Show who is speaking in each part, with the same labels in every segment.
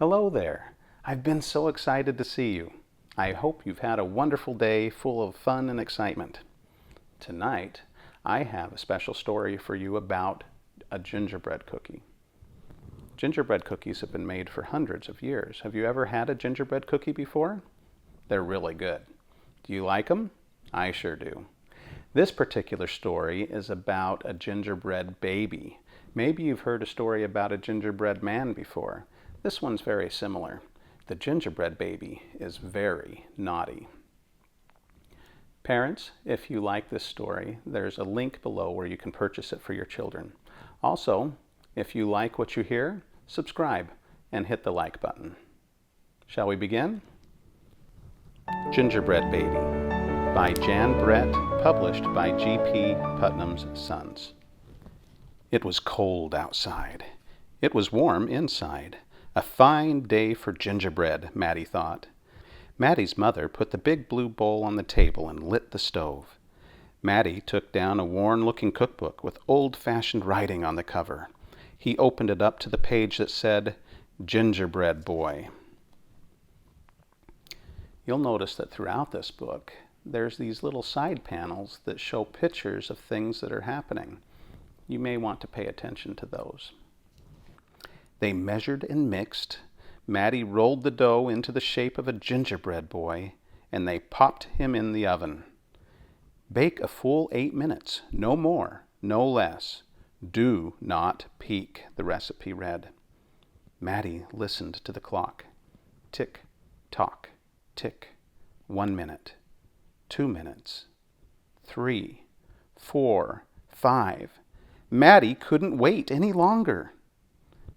Speaker 1: Hello there. I've been so excited to see you. I hope you've had a wonderful day full of fun and excitement. Tonight, I have a special story for you about a gingerbread cookie. Gingerbread cookies have been made for hundreds of years. Have you ever had a gingerbread cookie before? They're really good. Do you like them? I sure do. This particular story is about a gingerbread baby. Maybe you've heard a story about a gingerbread man before. This one's very similar. The gingerbread baby is very naughty. Parents, if you like this story, there's a link below where you can purchase it for your children. Also, if you like what you hear, subscribe and hit the like button. Shall we begin? Gingerbread Baby by Jan Brett, published by G.P. Putnam's Sons. It was cold outside. It was warm inside. A fine day for gingerbread, Mattie thought. Mattie's mother put the big blue bowl on the table and lit the stove. Mattie took down a worn-looking cookbook with old-fashioned writing on the cover. He opened it up to the page that said, Gingerbread Boy. You'll notice that throughout this book, there's these little side panels that show pictures of things that are happening. You may want to pay attention to those. They measured and mixed. Mattie rolled the dough into the shape of a gingerbread boy, and they popped him in the oven. Bake a full 8 minutes, no more, no less. Do not peek, the recipe read. Mattie listened to the clock. Tick, tock, tick. 1 minute. 2 minutes, 3, 4, 5. Mattie couldn't wait any longer.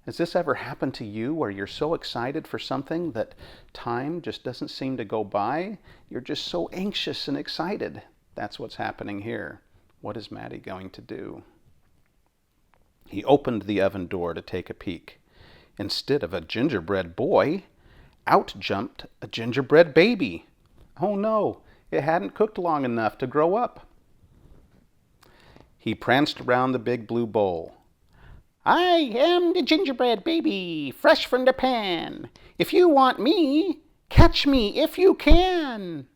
Speaker 1: Has this ever happened to you where you're so excited for something that time just doesn't seem to go by? You're just so anxious and excited. That's what's happening here. What is Mattie going to do? He opened the oven door to take a peek. Instead of a gingerbread boy, out jumped a gingerbread baby. Oh no! It hadn't cooked long enough to grow up. He pranced around the big blue bowl. I am the gingerbread baby, fresh from the pan. If you want me, catch me if you can.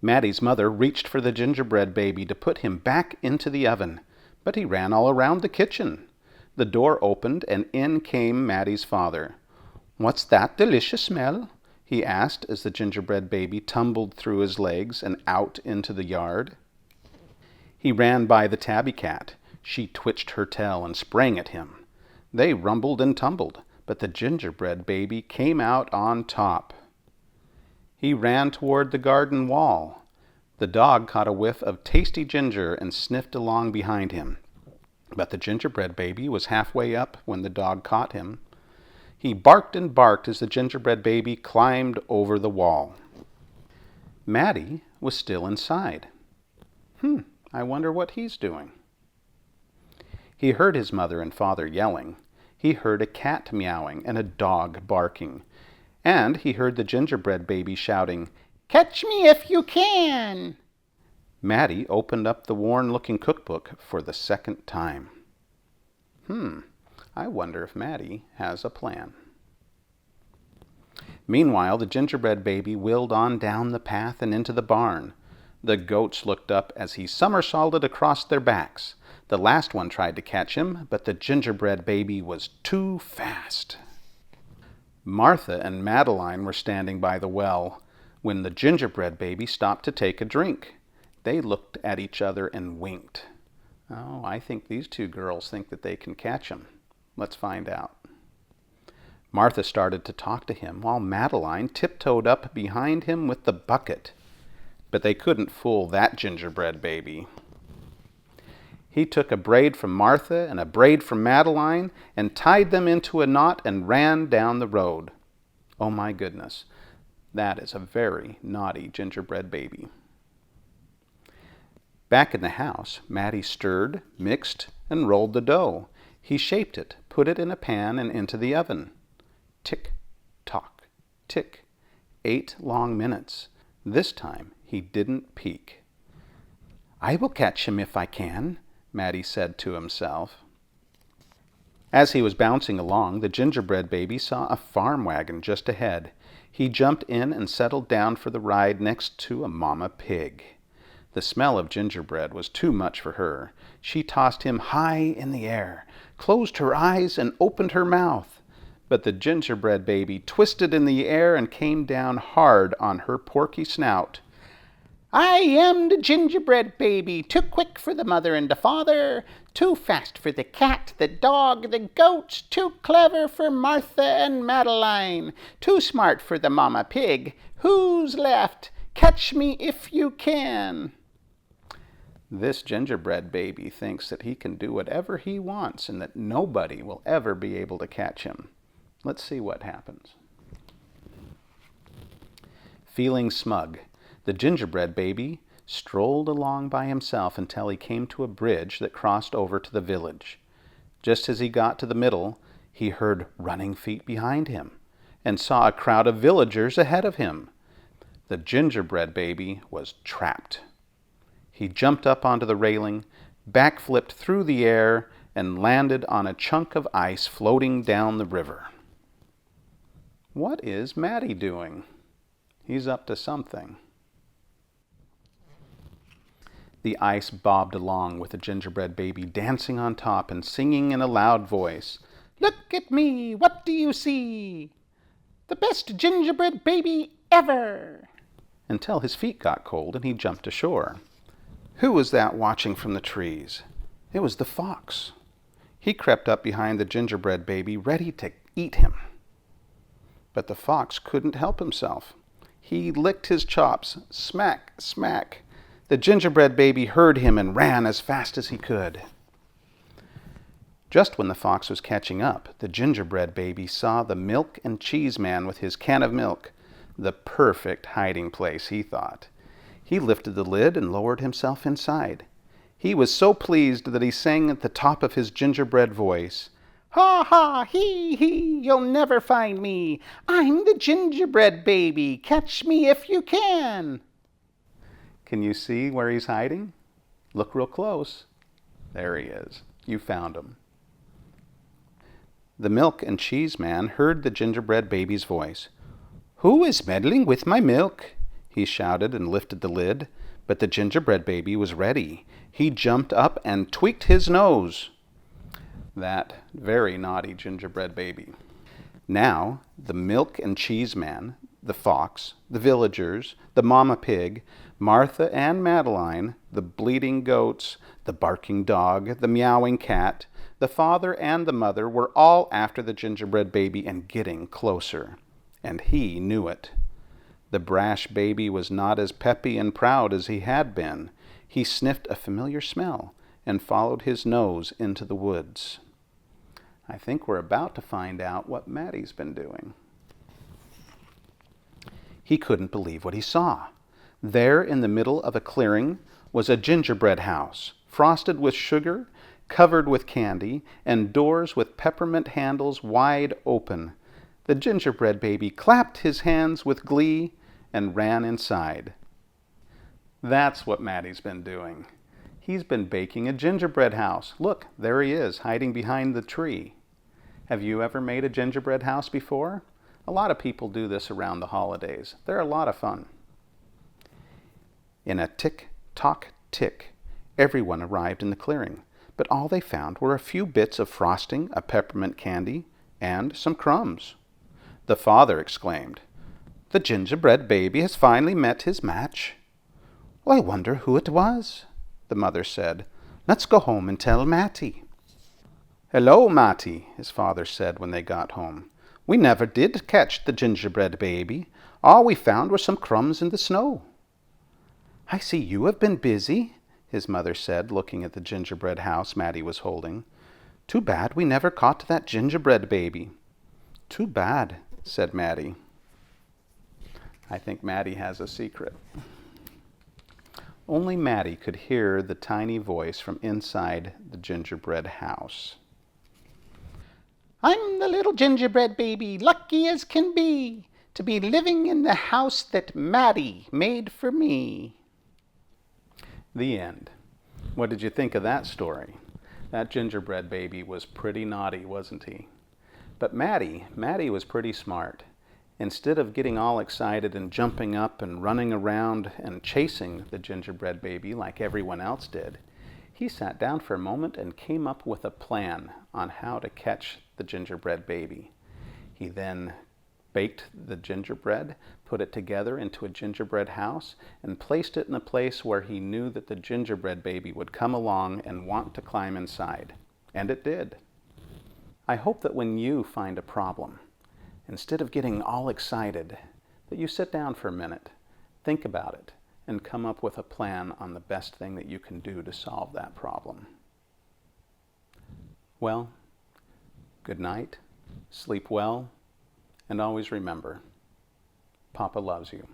Speaker 1: Mattie's mother reached for the gingerbread baby to put him back into the oven, but he ran all around the kitchen. The door opened and in came Mattie's father. What's that delicious smell? He asked as the gingerbread baby tumbled through his legs and out into the yard. He ran by the tabby cat. She twitched her tail and sprang at him. They rumbled and tumbled, but the gingerbread baby came out on top. He ran toward the garden wall. The dog caught a whiff of tasty ginger and sniffed along behind him. But the gingerbread baby was halfway up when the dog caught him. He barked and barked as the gingerbread baby climbed over the wall. Mattie was still inside. I wonder what he's doing. He heard his mother and father yelling. He heard a cat meowing and a dog barking. And he heard the gingerbread baby shouting, Catch me if you can! Mattie opened up the worn-looking cookbook for the second time. I wonder if Mattie has a plan. Meanwhile, the gingerbread baby wheeled on down the path and into the barn. The goats looked up as he somersaulted across their backs. The last one tried to catch him, but the gingerbread baby was too fast. Martha and Madeline were standing by the well when the gingerbread baby stopped to take a drink. They looked at each other and winked. Oh, I think these two girls think that they can catch him. Let's find out. Martha started to talk to him while Madeline tiptoed up behind him with the bucket. But they couldn't fool that gingerbread baby. He took a braid from Martha and a braid from Madeline and tied them into a knot and ran down the road. Oh my goodness, that is a very naughty gingerbread baby. Back in the house, Mattie stirred, mixed, and rolled the dough. He shaped it, put it in a pan and into the oven. Tick, tock, tick. 8 long minutes. This time he didn't peek. I will catch him if I can, Mattie said to himself. As he was bouncing along, the gingerbread baby saw a farm wagon just ahead. He jumped in and settled down for the ride next to a mama pig. The smell of gingerbread was too much for her. She tossed him high in the air, closed her eyes, and opened her mouth. But the gingerbread baby twisted in the air and came down hard on her porky snout. I am the gingerbread baby, too quick for the mother and the father, too fast for the cat, the dog, the goat, too clever for Martha and Madeline, too smart for the mama pig. Who's left? Catch me if you can. This gingerbread baby thinks that he can do whatever he wants and that nobody will ever be able to catch him. Let's see what happens. Feeling smug, the gingerbread baby strolled along by himself until he came to a bridge that crossed over to the village. Just as he got to the middle, he heard running feet behind him and saw a crowd of villagers ahead of him. The gingerbread baby was trapped. He jumped up onto the railing, backflipped through the air, and landed on a chunk of ice floating down the river. What is Mattie doing? He's up to something. The ice bobbed along with the gingerbread baby dancing on top and singing in a loud voice. Look at me, what do you see? The best gingerbread baby ever! Until his feet got cold and he jumped ashore. Who was that watching from the trees? It was the fox. He crept up behind the gingerbread baby, ready to eat him. But the fox couldn't help himself. He licked his chops, smack, smack. The gingerbread baby heard him and ran as fast as he could. Just when the fox was catching up, the gingerbread baby saw the milk and cheese man with his can of milk. The perfect hiding place, he thought. He lifted the lid and lowered himself inside. He was so pleased that he sang at the top of his gingerbread voice, Ha ha, hee hee, you'll never find me. I'm the gingerbread baby, catch me if you can. Can you see where he's hiding? Look real close. There he is. You found him. The milk and cheese man heard the gingerbread baby's voice. Who is meddling with my milk? He shouted and lifted the lid, but the gingerbread baby was ready. He jumped up and tweaked his nose. That very naughty gingerbread baby. Now, the milk and cheese man, the fox, the villagers, the mama pig, Martha and Madeline, the bleating goats, the barking dog, the meowing cat, the father and the mother were all after the gingerbread baby and getting closer. And he knew it. The brash baby was not as peppy and proud as he had been. He sniffed a familiar smell and followed his nose into the woods. I think we're about to find out what Mattie's been doing. He couldn't believe what he saw. There in the middle of a clearing was a gingerbread house, frosted with sugar, covered with candy, and doors with peppermint handles wide open. The gingerbread baby clapped his hands with glee and ran inside. That's what Mattie's been doing. He's been baking a gingerbread house. Look, there he is, hiding behind the tree. Have you ever made a gingerbread house before? A lot of people do this around the holidays. They're a lot of fun. In a tick-tock tick, everyone arrived in the clearing, but all they found were a few bits of frosting, a peppermint candy, and some crumbs. The father exclaimed, "The gingerbread baby has finally met his match." "Well, I wonder who it was," the mother said. "Let's go home and tell Mattie." "Hello, Mattie," his father said when they got home. "We never did catch the gingerbread baby. All we found were some crumbs in the snow." "I see you have been busy," his mother said, looking at the gingerbread house Mattie was holding. "Too bad we never caught that gingerbread baby." "Too bad," said Mattie. I think Mattie has a secret. Only Mattie could hear the tiny voice from inside the gingerbread house. "I'm the little gingerbread baby, lucky as can be, to be living in the house that Mattie made for me." The end. What did you think of that story? That gingerbread baby was pretty naughty, wasn't he? But Mattie was pretty smart. Instead of getting all excited and jumping up and running around and chasing the gingerbread baby like everyone else did, he sat down for a moment and came up with a plan on how to catch the gingerbread baby. He then baked the gingerbread, put it together into a gingerbread house, and placed it in a place where he knew that the gingerbread baby would come along and want to climb inside. And it did. I hope that when you find a problem, instead of getting all excited, that you sit down for a minute, think about it, and come up with a plan on the best thing that you can do to solve that problem. Well, good night, sleep well, and always remember, Papa loves you.